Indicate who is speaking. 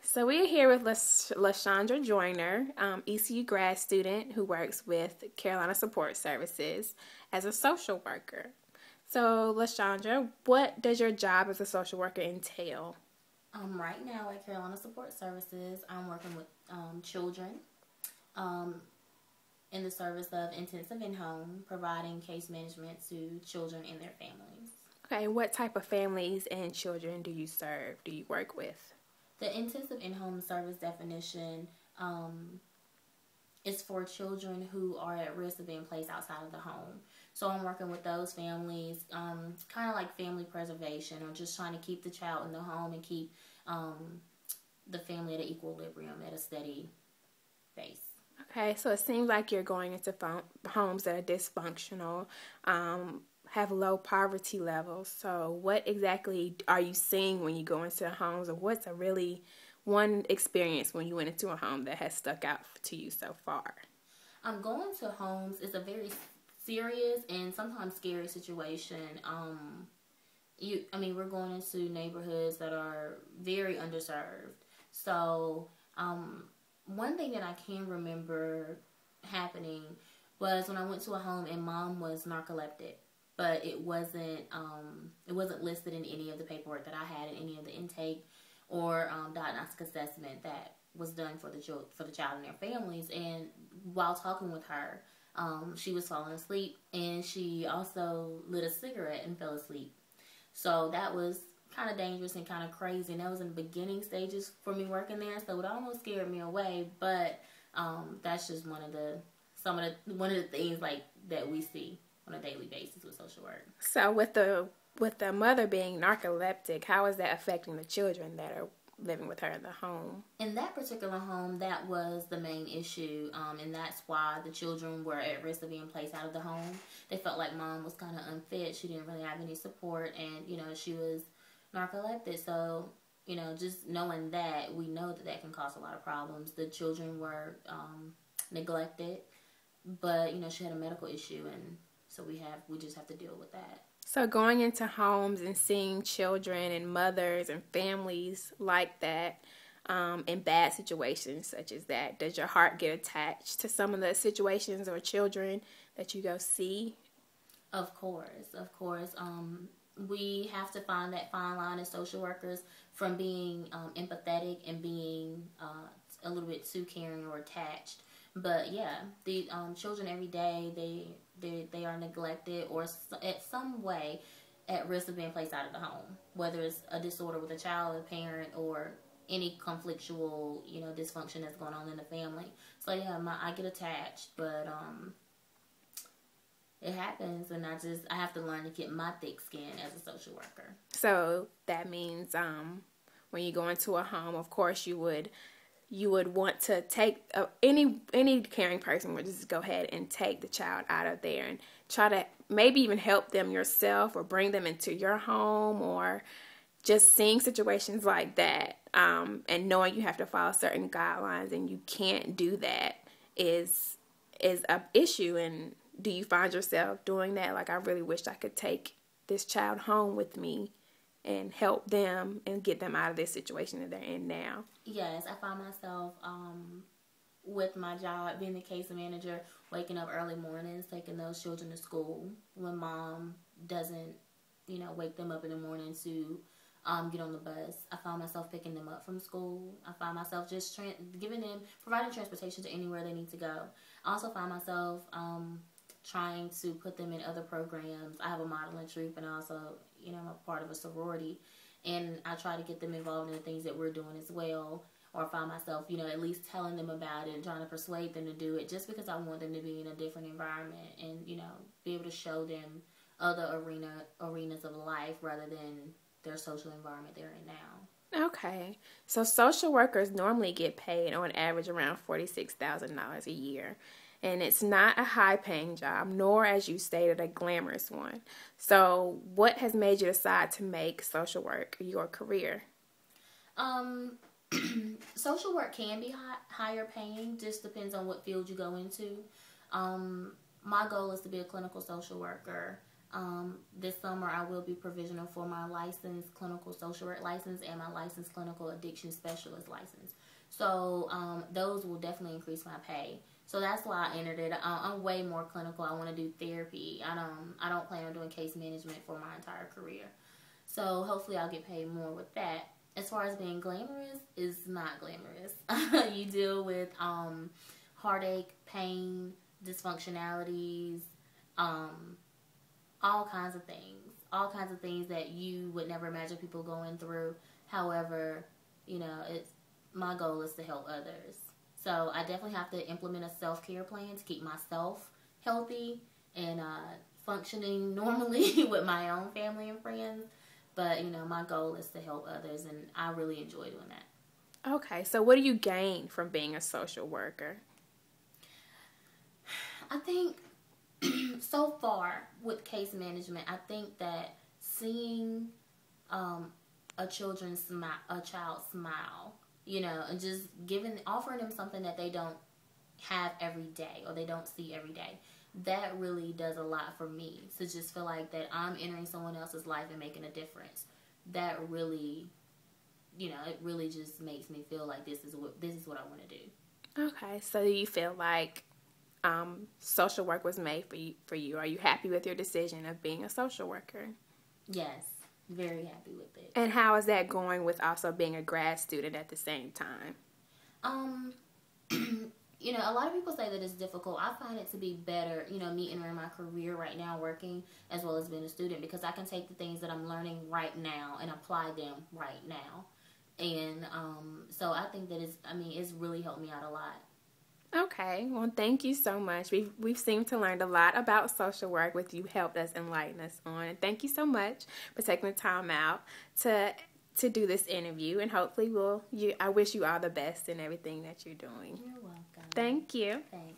Speaker 1: So we're here with LaShondra Joyner, ECU grad student who works with Carolina Support Services as a social worker. So LaShondra, what does your job as a social worker entail?
Speaker 2: Right now at Carolina Support Services, I'm working with children um, in the service of intensive in-home, providing case management to children and their families.
Speaker 1: Okay, what type of families and children do you serve, do you work with?
Speaker 2: The intensive in-home service definition is for children who are at risk of being placed outside of the home. So I'm working with those families, kind of like family preservation, or just trying to keep the child in the home and keep the family at an equilibrium, at a steady base.
Speaker 1: Okay, so it seems like you're going into homes that are dysfunctional, have low poverty levels. So what exactly are you seeing when you go into the homes, or what's a really one experience when you went into a home that has stuck out to you so far?
Speaker 2: Going to homes is a very serious and sometimes scary situation. We're going into neighborhoods that are very underserved. So, one thing that I can remember happening was when I went to a home and mom was narcoleptic, but it wasn't listed in any of the paperwork that I had in any of the intake or diagnostic assessment that was done for the child and their families. And while talking with her, she was falling asleep, and she also lit a cigarette and fell asleep. So that was kind of dangerous and kind of crazy, and that was in the beginning stages for me working there. So it almost scared me away, but that's just one of the things like that we see on a daily basis with social work.
Speaker 1: So with the mother being narcoleptic, how is that affecting the children that are living with her in the home?
Speaker 2: In that particular home, that was the main issue, and that's why the children were at risk of being placed out of the home. They felt like mom was kind of unfit. She didn't really have any support, and she was narcoleptic. So just knowing that, we know that that can cause a lot of problems. The children were neglected, but she had a medical issue, and so we just have to deal with that.
Speaker 1: So going into homes and seeing children and mothers and families like that in bad situations such as that, does your heart get attached to some of the situations or children that you go see?
Speaker 2: Of course, of course. We have to find that fine line as social workers from being empathetic and being a little bit too caring or attached. But yeah, the children every day they are neglected or at some way at risk of being placed out of the home, whether it's a disorder with a child, a parent, or any conflictual dysfunction that's going on in the family. So yeah, I get attached, but it happens, and I have to learn to get my thick skin as a social worker.
Speaker 1: So that means when you go into a home, of course you would want to take any caring person would just go ahead and take the child out of there and try to maybe even help them yourself or bring them into your home, or just seeing situations like that and knowing you have to follow certain guidelines and you can't do that is a issue. And do you find yourself doing that? Like, I really wish I could take this child home with me and help them and get them out of this situation that they're in now.
Speaker 2: Yes, I find myself with my job being the case manager, waking up early mornings, taking those children to school when mom doesn't, wake them up in the morning to get on the bus. I find myself picking them up from school. I find myself just providing transportation to anywhere they need to go. I also find myself trying to put them in other programs. I have a modeling troupe, and also, I'm a part of a sorority, and I try to get them involved in the things that we're doing as well, or find myself, at least telling them about it and trying to persuade them to do it, just because I want them to be in a different environment and, be able to show them other arenas of life rather than their social environment they're in now.
Speaker 1: Okay. So social workers normally get paid on average around $46,000 a year. And it's not a high-paying job, nor, as you stated, a glamorous one. So what has made you decide to make social work your career?
Speaker 2: Social work can be higher paying, just depends on what field you go into. My goal is to be a clinical social worker. This summer, I will be provisional for my licensed clinical social work license and my licensed clinical addiction specialist license. So those will definitely increase my pay. So that's why I entered it. I'm way more clinical. I want to do therapy. I don't plan on doing case management for my entire career. So hopefully I'll get paid more with that. As far as being glamorous, it's not glamorous. You deal with heartache, pain, dysfunctionalities, all kinds of things. All kinds of things that you would never imagine people going through. However, my goal is to help others. So I definitely have to implement a self-care plan to keep myself healthy and functioning normally with my own family and friends. But, my goal is to help others, and I really enjoy doing that.
Speaker 1: Okay, so what do you gain from being a social worker?
Speaker 2: I think so far with case management, I think that seeing a child smile, and just offering them something that they don't have every day or they don't see every day, that really does a lot for me. To just feel like that I'm entering someone else's life and making a difference. That really, it really just makes me feel like this is what I want to do.
Speaker 1: Okay, so you feel like social work was made for you. Are you happy with your decision of being a social worker?
Speaker 2: Yes, very happy with it.
Speaker 1: And how is that going with also being a grad student at the same time?
Speaker 2: A lot of people say that it's difficult. I find it to be better, me entering my career right now, working as well as being a student, because I can take the things that I'm learning right now and apply them right now. And so I think that it's really helped me out a lot.
Speaker 1: Okay, well, thank you so much. We've seemed to learn a lot about social work with you, helped us enlighten us on. And thank you so much for taking the time out to do this interview. And hopefully I wish you all the best in everything that you're doing.
Speaker 2: You're welcome.
Speaker 1: Thank you.
Speaker 2: Thanks.